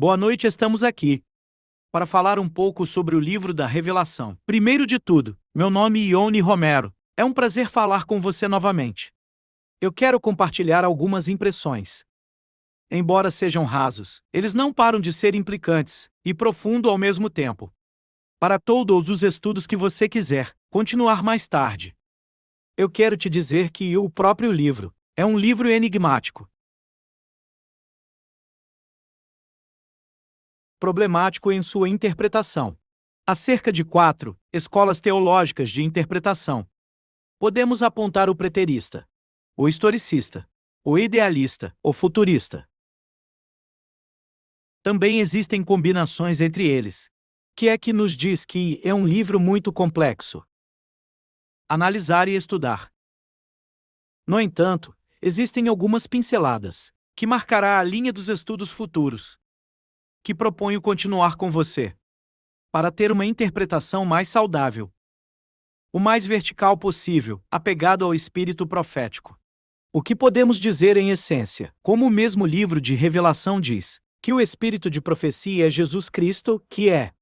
Boa noite, estamos aqui para falar um pouco sobre o livro da Revelação. Primeiro de tudo, meu nome é Ione Romero. É um prazer falar com você novamente. Eu quero compartilhar algumas impressões. Embora sejam rasos, eles não param de ser implicantes e profundo ao mesmo tempo. Para todos os estudos que você quiser continuar mais tarde, eu quero te dizer que o próprio livro é um livro enigmático, problemático em sua interpretação. Há cerca de 4 escolas teológicas de interpretação. Podemos apontar o preterista, o historicista, o idealista, o futurista. Também existem combinações entre eles, que é que nos diz que é um livro muito complexo. Analisar e estudar. No entanto, existem algumas pinceladas, que marcará a linha dos estudos futuros, que proponho continuar com você, para ter uma interpretação mais saudável, o mais vertical possível, apegado ao espírito profético. O que podemos dizer em essência, como o mesmo livro de Revelação diz, que o espírito de profecia é Jesus Cristo, que é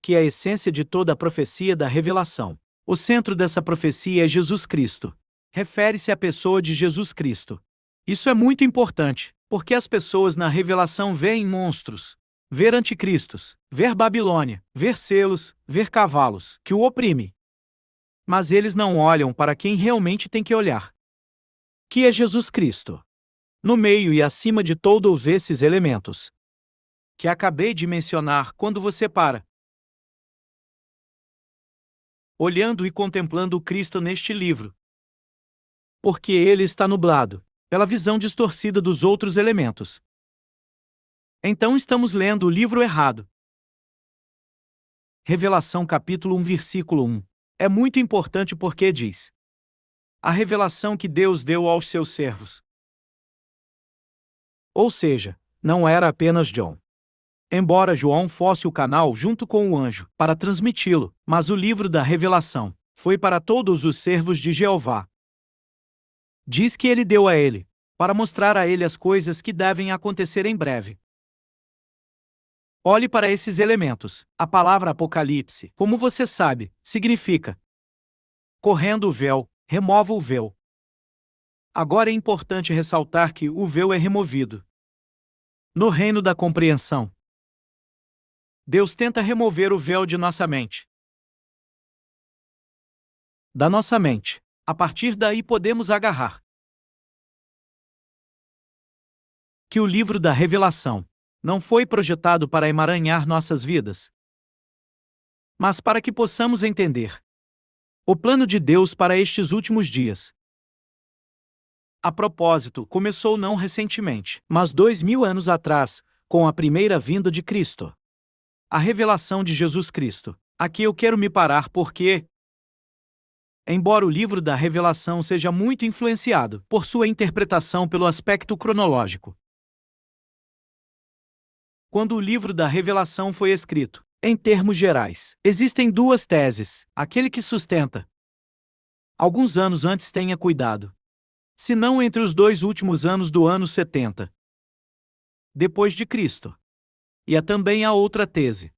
a essência de toda a profecia da revelação. O centro dessa profecia é Jesus Cristo. Refere-se à pessoa de Jesus Cristo. Isso é muito importante, porque as pessoas na revelação veem monstros, ver anticristos, ver Babilônia, ver selos, ver cavalos, que o oprime. Mas eles não olham para quem realmente tem que olhar, que é Jesus Cristo. No meio e acima de todos esses elementos que acabei de mencionar, quando você para, olhando e contemplando o Cristo neste livro, porque ele está nublado pela visão distorcida dos outros elementos, então estamos lendo o livro errado. Revelação capítulo 1 versículo 1. É muito importante porque diz: a revelação que Deus deu aos seus servos. Ou seja, não era apenas John. Embora João fosse o canal junto com o anjo para transmiti-lo, mas o livro da revelação foi para todos os servos de Jeová. Diz que ele deu a ele, para mostrar a ele as coisas que devem acontecer em breve. Olhe para esses elementos. A palavra Apocalipse, como você sabe, significa correndo o véu, remova o véu. Agora é importante ressaltar que o véu é removido. No reino da compreensão, Deus tenta remover o véu de nossa mente. Da nossa mente. A partir daí podemos agarrar que o livro da revelação não foi projetado para emaranhar nossas vidas, mas para que possamos entender o plano de Deus para estes últimos dias. A propósito, começou não recentemente, mas 2000 anos atrás, com a primeira vinda de Cristo. A revelação de Jesus Cristo. Aqui eu quero me parar porque, embora o livro da Revelação seja muito influenciado por sua interpretação pelo aspecto cronológico, quando o livro da Revelação foi escrito, em termos gerais, existem duas teses. Aquele que sustenta alguns anos antes tenha cuidado, se não entre os 2 últimos anos do ano 70 depois de Cristo. E há também a outra tese,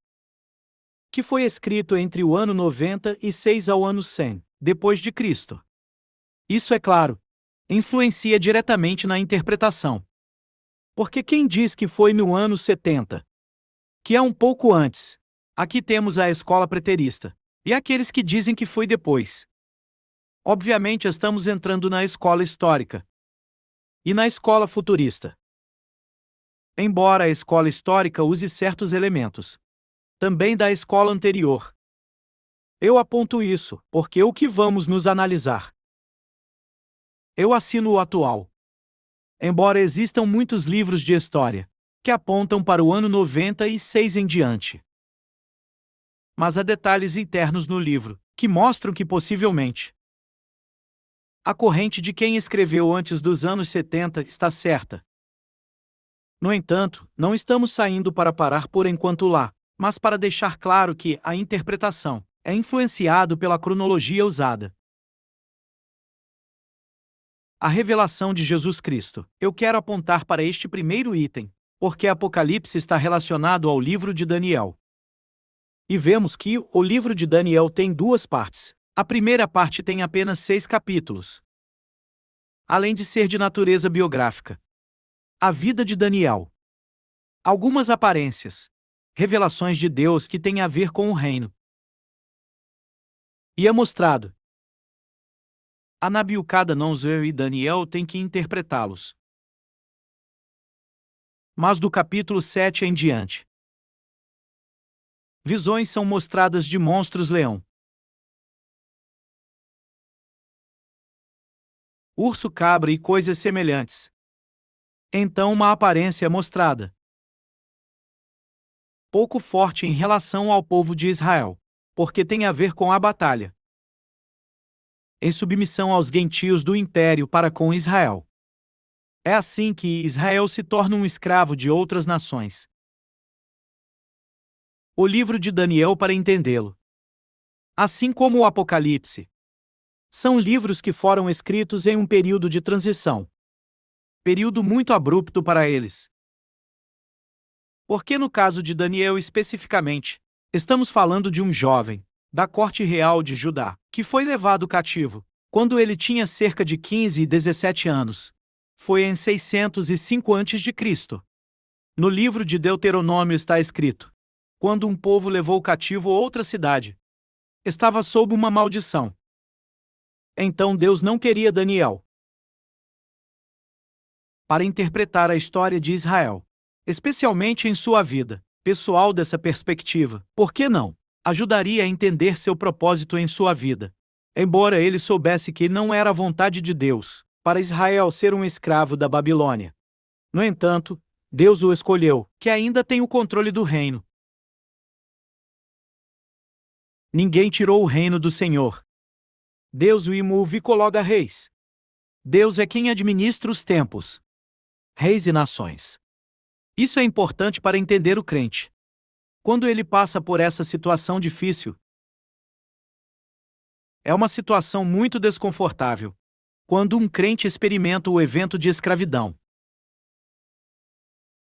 que foi escrito entre o ano 96 ao ano 100 depois de Cristo. Isso, é claro, influencia diretamente na interpretação. Porque quem diz que foi no ano 70, que é um pouco antes, aqui temos a escola preterista, e aqueles que dizem que foi depois. Obviamente estamos entrando na escola histórica e na escola futurista. Embora a escola histórica use certos elementos, também da escola anterior. Eu aponto isso, porque o que vamos nos analisar. Eu assino o atual. Embora existam muitos livros de história que apontam para o ano 96 em diante. Mas há detalhes internos no livro que mostram que possivelmente a corrente de quem escreveu antes dos anos 70 está certa. No entanto, não estamos saindo para parar por enquanto lá, mas para deixar claro que a interpretação é influenciado pela cronologia usada. A revelação de Jesus Cristo. Eu quero apontar para este primeiro item, porque Apocalipse está relacionado ao livro de Daniel. E vemos que o livro de Daniel tem duas partes. A primeira parte tem apenas 6 capítulos. Além de ser de natureza biográfica, a vida de Daniel, algumas aparências, revelações de Deus que têm a ver com o reino. E é mostrado. A Nabucodonosor e Daniel têm que interpretá-los. Mas do capítulo 7 em diante, visões são mostradas de monstros-leão, urso-cabra e coisas semelhantes. Então uma aparência é mostrada, pouco forte em relação ao povo de Israel, porque tem a ver com a batalha em submissão aos gentios do império para com Israel. É assim que Israel se torna um escravo de outras nações. O livro de Daniel para entendê-lo, assim como o Apocalipse, são livros que foram escritos em um período de transição. Período muito abrupto para eles. Porque no caso de Daniel especificamente, estamos falando de um jovem, da corte real de Judá, que foi levado cativo, quando ele tinha cerca de 15 e 17 anos. Foi em 605 a.C. No livro de Deuteronômio está escrito: quando um povo levou cativo outra cidade, estava sob uma maldição. Então Deus não queria Daniel para interpretar a história de Israel, especialmente em sua vida pessoal dessa perspectiva. Por que não? Ajudaria a entender seu propósito em sua vida. Embora ele soubesse que não era a vontade de Deus para Israel ser um escravo da Babilônia. No entanto, Deus o escolheu, que ainda tem o controle do reino. Ninguém tirou o reino do Senhor. Deus o imove e coloca reis. Deus é quem administra os tempos, reis e nações. Isso é importante para entender o crente. Quando ele passa por essa situação difícil, é uma situação muito desconfortável. Quando um crente experimenta o evento de escravidão.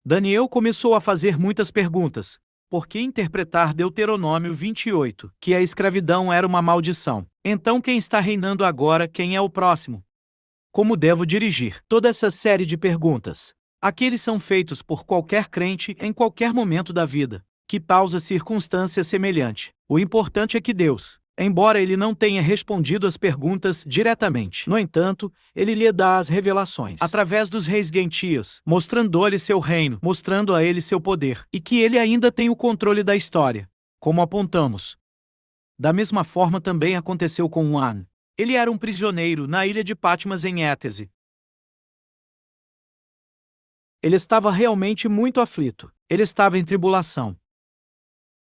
Daniel começou a fazer muitas perguntas. Por que interpretar Deuteronômio 28, que a escravidão era uma maldição? Então quem está reinando agora, quem é o próximo? Como devo dirigir? Toda essa série de perguntas. Aqueles são feitos por qualquer crente em qualquer momento da vida, que pausa circunstância semelhante. O importante é que Deus, embora ele não tenha respondido as perguntas diretamente, no entanto, ele lhe dá as revelações através dos reis gentios, mostrando-lhe seu reino, mostrando a ele seu poder, e que ele ainda tem o controle da história, como apontamos. Da mesma forma também aconteceu com Juan. Ele era um prisioneiro na ilha de Patmos em Étese. Ele estava realmente muito aflito. Ele estava em tribulação.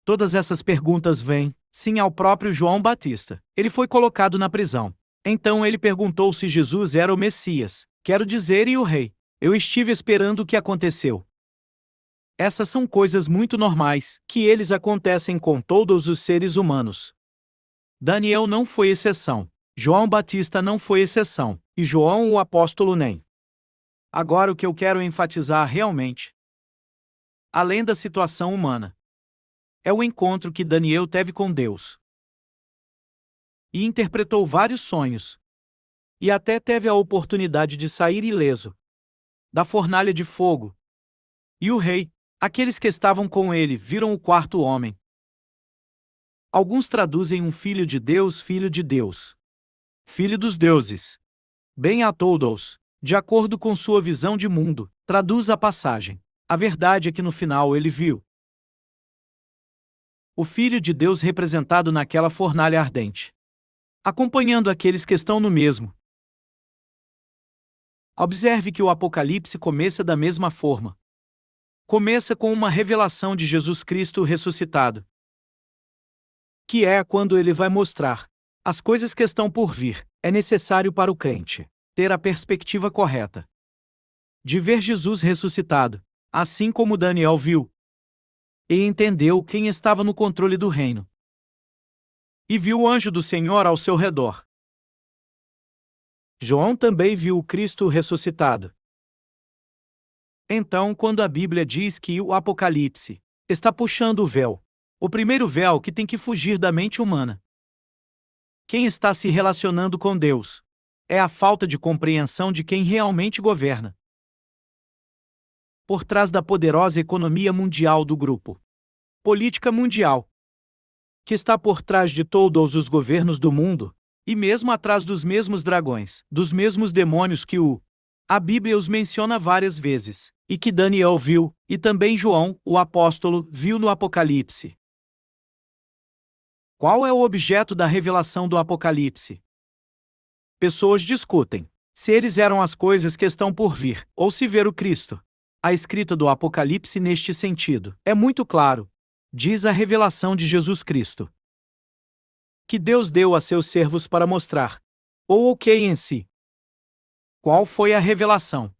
Todas essas perguntas vêm, sim, ao próprio João Batista. Ele foi colocado na prisão. Então ele perguntou se Jesus era o Messias, quero dizer, e o rei. Eu estive esperando o que aconteceu. Essas são coisas muito normais, que eles acontecem com todos os seres humanos. Daniel não foi exceção. João Batista não foi exceção. E João o apóstolo nem. Agora o que eu quero enfatizar realmente, além da situação humana, é o encontro que Daniel teve com Deus. E interpretou vários sonhos. E até teve a oportunidade de sair ileso da fornalha de fogo. E o rei, aqueles que estavam com ele, viram o quarto homem. Alguns traduzem um filho de Deus, filho dos deuses. Bem a todos, de acordo com sua visão de mundo, traduz a passagem. A verdade é que no final ele viu o Filho de Deus representado naquela fornalha ardente, acompanhando aqueles que estão no mesmo. Observe que o Apocalipse começa da mesma forma. Começa com uma revelação de Jesus Cristo ressuscitado, que é quando ele vai mostrar as coisas que estão por vir. É necessário para o crente ter a perspectiva correta de ver Jesus ressuscitado, assim como Daniel viu, e entendeu quem estava no controle do reino. E viu o anjo do Senhor ao seu redor. João também viu o Cristo ressuscitado. Então, quando a Bíblia diz que o Apocalipse está puxando o véu, o primeiro véu que tem que fugir da mente humana, quem está se relacionando com Deus é a falta de compreensão de quem realmente governa. Por trás da poderosa economia mundial do grupo Política Mundial, que está por trás de todos os governos do mundo, e mesmo atrás dos mesmos dragões, dos mesmos demônios que a Bíblia os menciona várias vezes, e que Daniel viu, e também João, o apóstolo, viu no Apocalipse. Qual é o objeto da revelação do Apocalipse? Pessoas discutem se eles eram as coisas que estão por vir, ou se ver o Cristo. A escrita do Apocalipse neste sentido é muito claro. Diz a revelação de Jesus Cristo, que Deus deu a seus servos para mostrar, ou o que em si. Qual foi a revelação?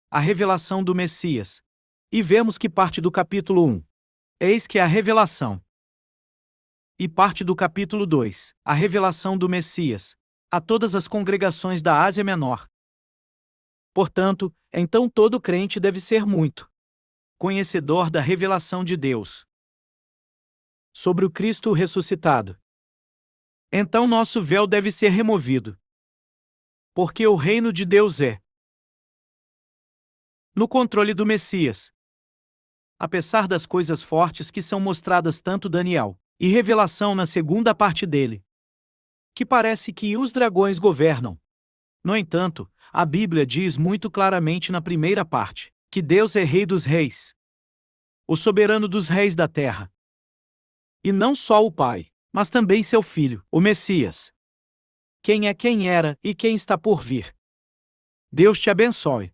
A revelação do Messias. E vemos que parte do capítulo 1. Eis que é a revelação. E parte do capítulo 2. A revelação do Messias a todas as congregações da Ásia Menor. Portanto, então todo crente deve ser muito conhecedor da revelação de Deus sobre o Cristo ressuscitado. Então nosso véu deve ser removido, porque o reino de Deus é no controle do Messias. Apesar das coisas fortes que são mostradas tanto Daniel e revelação na segunda parte dele, que parece que os dragões governam. No entanto, a Bíblia diz muito claramente na primeira parte que Deus é Rei dos Reis, o soberano dos reis da terra. E não só o Pai, mas também seu Filho, o Messias. Quem é quem era e quem está por vir. Deus te abençoe.